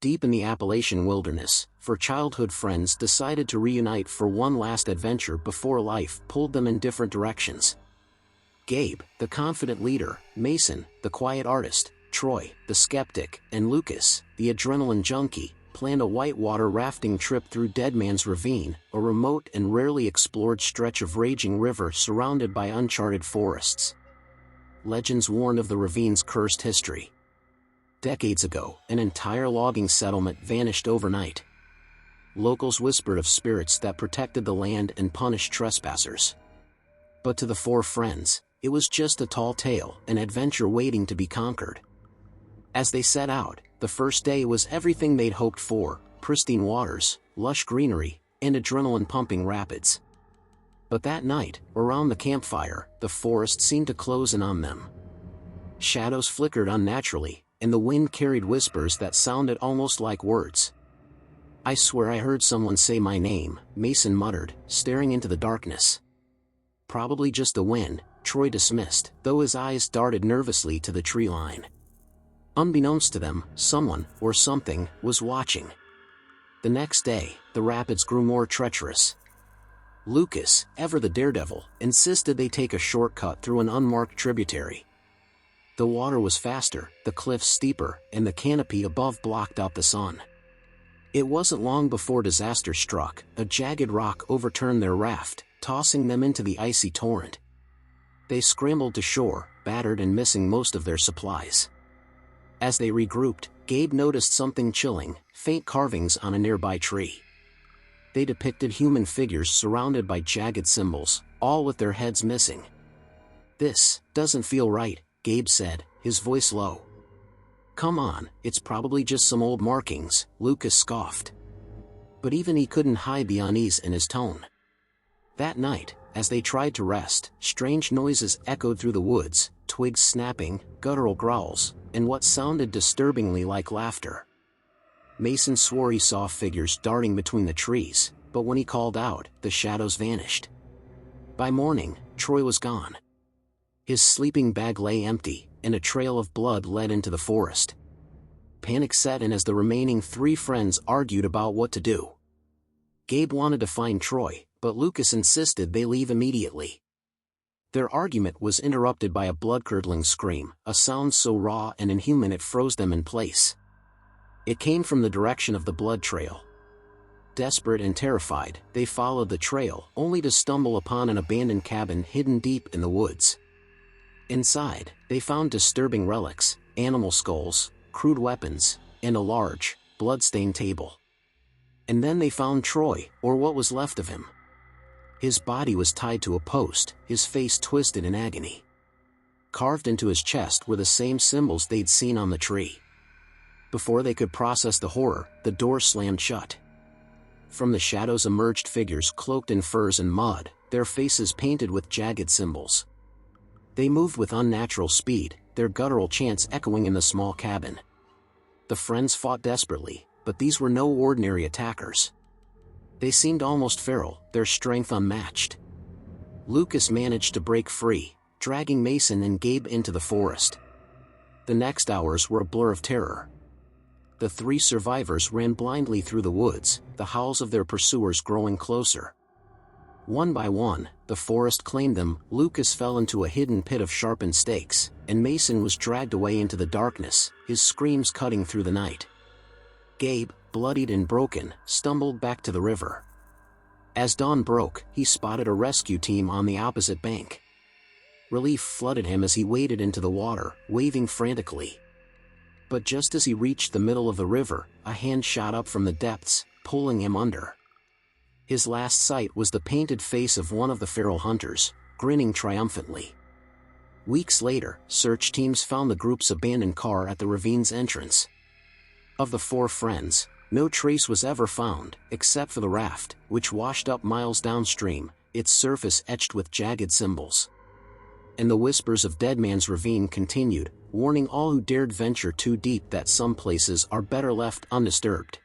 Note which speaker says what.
Speaker 1: Deep in the Appalachian wilderness, four childhood friends decided to reunite for one last adventure before life pulled them in different directions. Gabe, the confident leader, Mason, the quiet artist, Troy, the skeptic, and Lucas, the adrenaline junkie, planned a whitewater rafting trip through Deadman's Ravine, a remote and rarely explored stretch of raging river surrounded by uncharted forests. Legends warned of the ravine's cursed history. Decades ago, an entire logging settlement vanished overnight. Locals whispered of spirits that protected the land and punished trespassers. But to the four friends, it was just a tall tale, an adventure waiting to be conquered. As they set out, the first day was everything they'd hoped for: pristine waters, lush greenery, and adrenaline-pumping rapids. But that night, around the campfire, the forest seemed to close in on them. Shadows flickered unnaturally, and the wind carried whispers that sounded almost like words. "I swear I heard someone say my name," Mason muttered, staring into the darkness. "Probably just the wind," Troy dismissed, though his eyes darted nervously to the tree line. Unbeknownst to them, someone, or something, was watching. The next day, the rapids grew more treacherous. Lucas, ever the daredevil, insisted they take a shortcut through an unmarked tributary. The water was faster, the cliffs steeper, and the canopy above blocked out the sun. It wasn't long before disaster struck. A jagged rock overturned their raft, tossing them into the icy torrent. They scrambled to shore, battered and missing most of their supplies. As they regrouped, Gabe noticed something chilling: faint carvings on a nearby tree. They depicted human figures surrounded by jagged symbols, all with their heads missing. "This doesn't feel right," Gabe said, his voice low. "Come on, it's probably just some old markings," Lucas scoffed. But even he couldn't hide the unease in his tone. That night, as they tried to rest, strange noises echoed through the woods: twigs snapping, guttural growls, and what sounded disturbingly like laughter. Mason swore he saw figures darting between the trees, but when he called out, the shadows vanished. By morning, Troy was gone. His sleeping bag lay empty, and a trail of blood led into the forest. Panic set in as the remaining three friends argued about what to do. Gabe wanted to find Troy, but Lucas insisted they leave immediately. Their argument was interrupted by a blood-curdling scream, a sound so raw and inhuman it froze them in place. It came from the direction of the blood trail. Desperate and terrified, they followed the trail, only to stumble upon an abandoned cabin hidden deep in the woods. Inside, they found disturbing relics: animal skulls, crude weapons, and a large, blood-stained table. And then they found Troy, or what was left of him. His body was tied to a post, his face twisted in agony. Carved into his chest were the same symbols they'd seen on the tree. Before they could process the horror, the door slammed shut. From the shadows emerged figures cloaked in furs and mud, their faces painted with jagged symbols. They moved with unnatural speed, their guttural chants echoing in the small cabin. The friends fought desperately, but these were no ordinary attackers. They seemed almost feral, their strength unmatched. Lucas managed to break free, dragging Mason and Gabe into the forest. The next hours were a blur of terror. The three survivors ran blindly through the woods, the howls of their pursuers growing closer. One by one, the forest claimed them. Lucas fell into a hidden pit of sharpened stakes, and Mason was dragged away into the darkness, his screams cutting through the night. Gabe, bloodied and broken, stumbled back to the river. As dawn broke, he spotted a rescue team on the opposite bank. Relief flooded him as he waded into the water, waving frantically. But just as he reached the middle of the river, a hand shot up from the depths, pulling him under. His last sight was the painted face of one of the feral hunters, grinning triumphantly. Weeks later, search teams found the group's abandoned car at the ravine's entrance. Of the four friends, no trace was ever found, except for the raft, which washed up miles downstream, its surface etched with jagged symbols. And the whispers of Deadman's Ravine continued, warning all who dared venture too deep that some places are better left undisturbed.